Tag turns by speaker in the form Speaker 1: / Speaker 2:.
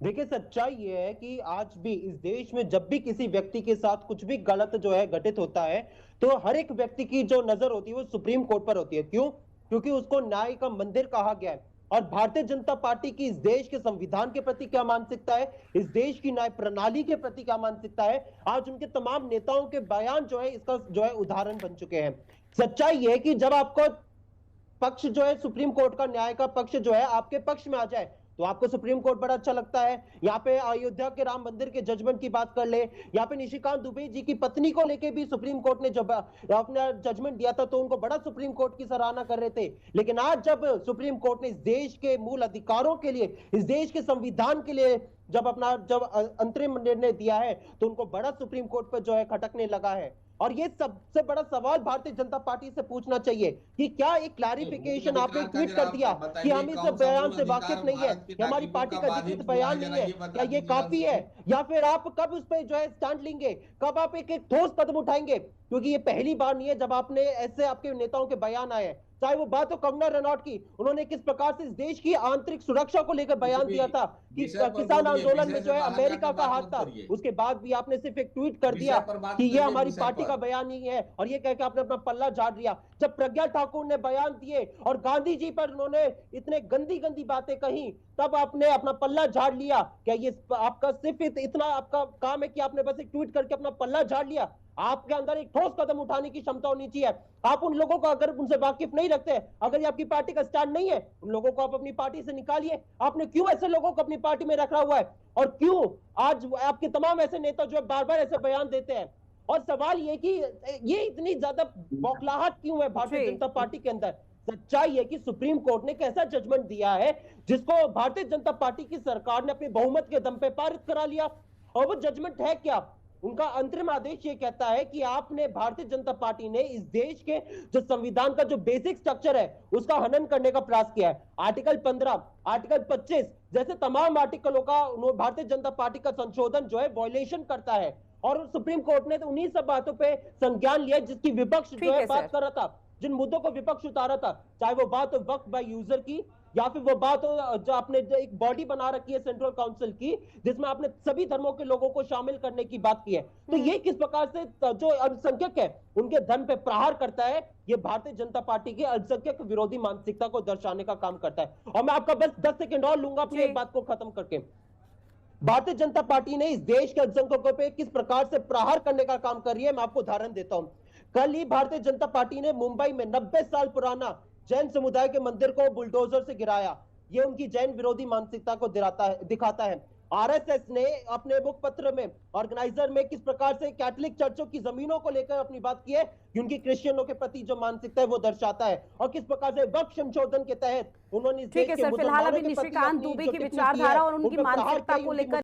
Speaker 1: देखिए, सच्चाई ये है कि आज भी इस देश में जब भी किसी व्यक्ति के साथ कुछ भी गलत जो है घटित होता है, तो हर एक व्यक्ति की जो नजर होती है वो सुप्रीम कोर्ट पर होती है। क्यों? क्योंकि उसको न्याय का मंदिर कहा गया है। और भारतीय जनता पार्टी की इस देश के संविधान के प्रति क्या मानसिकता है, इस देश की न्याय प्रणाली के प्रति क्या मानसिकता है, आज उनके तमाम नेताओं के बयान जो है इसका जो है उदाहरण बन चुके हैं। सच्चाई ये है कि जब आपको पक्ष जो है सुप्रीम कोर्ट का, न्याय का पक्ष जो है आपके पक्ष में आ जाए, तो आपको सुप्रीम कोर्ट बड़ा अच्छा लगता है। यहाँ पे अयोध्या के राम मंदिर के जजमेंट की बात कर ले, यहाँ पे निशिकांत दुबे जी की पत्नी को लेके भी सुप्रीम कोर्ट ने जब अपना जजमेंट दिया था तो उनको बड़ा सुप्रीम कोर्ट की सराहना कर रहे थे। लेकिन आज जब सुप्रीम कोर्ट ने इस देश के मूल अधिकारों के लिए, इस देश के संविधान के लिए जब अंतरिम निर्णय दिया है, तो उनको बड़ा सुप्रीम कोर्ट पर जो है खटकने लगा है। और ये सबसे बड़ा सवाल भारतीय जनता पार्टी से पूछना चाहिए कि क्या एक
Speaker 2: मूल
Speaker 1: क्लैरिफिकेशन आपने
Speaker 2: अधिकार
Speaker 1: एक
Speaker 2: का
Speaker 1: ट्वीट
Speaker 2: जरा
Speaker 1: कर
Speaker 2: आप
Speaker 1: दिया कि
Speaker 2: बताइए,
Speaker 1: हम इस
Speaker 2: कौन सा
Speaker 1: बयान
Speaker 2: मूल
Speaker 1: से वाकिफ
Speaker 2: अधिकार
Speaker 1: नहीं है,
Speaker 2: भारत के
Speaker 1: ये हमारी
Speaker 2: नागरिकों
Speaker 1: पार्टी
Speaker 2: का
Speaker 1: का
Speaker 2: बाधित
Speaker 1: अधिकृत
Speaker 2: हुआ
Speaker 1: बयान
Speaker 2: है या
Speaker 1: नहीं है,
Speaker 2: नहीं,
Speaker 1: क्या
Speaker 2: बता
Speaker 1: ये
Speaker 2: दीजिए जल्द
Speaker 1: काफी है?
Speaker 2: से।
Speaker 1: या फिर आप कब उस पर जो है स्टैंड लेंगे, कब आप एक ठोस कदम उठाएंगे? क्योंकि ये पहली बार नहीं है जब आपने ऐसे आपके नेताओं के बयान आए हैं। चाहे वो बात हो कंगना रनौत की, उन्होंने किस प्रकार से इस देश की आंतरिक सुरक्षा को लेकर
Speaker 2: कुछ
Speaker 1: बयान
Speaker 2: भी
Speaker 1: दिया था कि
Speaker 2: विषय पर
Speaker 1: किसान
Speaker 2: बोलिए,
Speaker 1: आंदोलन
Speaker 2: विषय
Speaker 1: में
Speaker 2: से
Speaker 1: जो है
Speaker 2: बाहर
Speaker 1: अमेरिका
Speaker 2: जाकर
Speaker 1: का
Speaker 2: बात
Speaker 1: हाथ
Speaker 2: मत
Speaker 1: था।
Speaker 2: करिए।
Speaker 1: उसके बाद भी आपने सिर्फ एक ट्वीट कर दिया
Speaker 2: विषय पर बात
Speaker 1: कि ये
Speaker 2: करिए,
Speaker 1: हमारी
Speaker 2: विषय
Speaker 1: पार्टी का
Speaker 2: पर।
Speaker 1: बयान नहीं है, और ये कह के आपने अपना पल्ला झाड़ लिया। जब प्रज्ञा ठाकुर ने बयान दिए और गांधी जी पर उन्होंने इतने गंदी गंदी बातें कही, तब आपने अपना पल्ला झाड़ लिया। क्या ये आपका सिर्फ इतना आपका काम है कि आपने बस एक ट्वीट करके अपना पल्ला झाड़ लिया? आपके अंदर एक ठोस कदम उठाने की क्षमता होनी चाहिए। आप उन लोगों को अगर उनसे वाकिफ नहीं रखते, अगर ये आपकी पार्टी का स्टैंड नहीं है, उन लोगों को आप अपनी पार्टी से निकालिए। आपने क्यों ऐसे लोगों को अपनी पार्टी में रखा हुआ है? और क्यों आज आपके तमाम ऐसे नेता जो बार बार ऐसे बयान देते हैं? और सवाल ये कि ये इतनी ज्यादा बौखलाहट क्यों है भारतीय
Speaker 3: जी।
Speaker 1: जनता पार्टी के अंदर? सच्चाई है कि सुप्रीम कोर्ट ने कैसा जजमेंट दिया है जिसको भारतीय जनता पार्टी की सरकार ने अपने बहुमत के दम पे पारित करा लिया। और वो जजमेंट है क्या? उनका अंतरिम आदेश ये कहता है कि आपने, भारतीय जनता पार्टी ने इस देश के जो संविधान का जो बेसिक स्ट्रक्चर है उसका हनन करने का प्रयास किया है। आर्टिकल 15, आर्टिकल 25 जैसे तमाम आर्टिकलों का भारतीय जनता पार्टी का संशोधन जो है वॉयलेशन करता है। और सुप्रीम कोर्ट ने तो उन्हीं सब बातों पे संज्ञान लिया जिसकी विपक्ष जो
Speaker 3: ठीक
Speaker 1: है
Speaker 3: है
Speaker 1: बात
Speaker 3: सर।
Speaker 1: कर रहा था, जिन मुद्दों को विपक्ष उतारा था, चाहे वो बात हो वक्फ बाय यूजर की, या फिर वो बात हो जो आपने जो एक बॉडी बना रखी है सेंट्रल काउंसिल की, जिसमें आपने सभी धर्मों के लोगों को शामिल करने की बात की है। तो ये किस प्रकार से जो अल्पसंख्यक है उनके धन पे प्रहार करता है, ये भारतीय जनता पार्टी की अल्पसंख्यक विरोधी मानसिकता को दर्शाने का काम करता है। और मैं आपका बस 10 सेकंड और लूंगा अपनी एक बात को खत्म करके। भारतीय जनता पार्टी ने इस देश के अल्पसंख्यकों पे किस प्रकार से प्रहार करने का काम कर रही है, मैं आपको उदाहरण देता हूं। कल ही भारतीय जनता पार्टी ने मुंबई में 90 साल पुराना जैन समुदाय के मंदिर को बुलडोजर से गिराया। ये उनकी जैन विरोधी मानसिकता को दिखाता है। आरएसएस ने अपने मुखपत्र में, ऑर्गेनाइजर में किस प्रकार से कैथोलिक चर्चों की जमीनों को लेकर अपनी बात की है कि उनकी क्रिश्चियनों के प्रति जो मानसिकता है वो दर्शाता है। और किस प्रकार से वक्फ संशोधन के तहत उन्होंने इस
Speaker 3: ठीक
Speaker 1: देश
Speaker 3: है
Speaker 1: के
Speaker 3: सर, फिलहाल
Speaker 1: मुसलमानों
Speaker 3: अभी
Speaker 1: के प्रति
Speaker 3: निशिकांत
Speaker 1: अपनी
Speaker 3: दुबे
Speaker 1: जो
Speaker 3: की
Speaker 1: टिप्पणी की
Speaker 3: विचारधारा
Speaker 1: है
Speaker 3: और
Speaker 1: उन
Speaker 3: उनकी
Speaker 1: पर प्रहार
Speaker 3: मानसिकता
Speaker 1: किया,
Speaker 3: को
Speaker 1: उनकी
Speaker 3: लेकर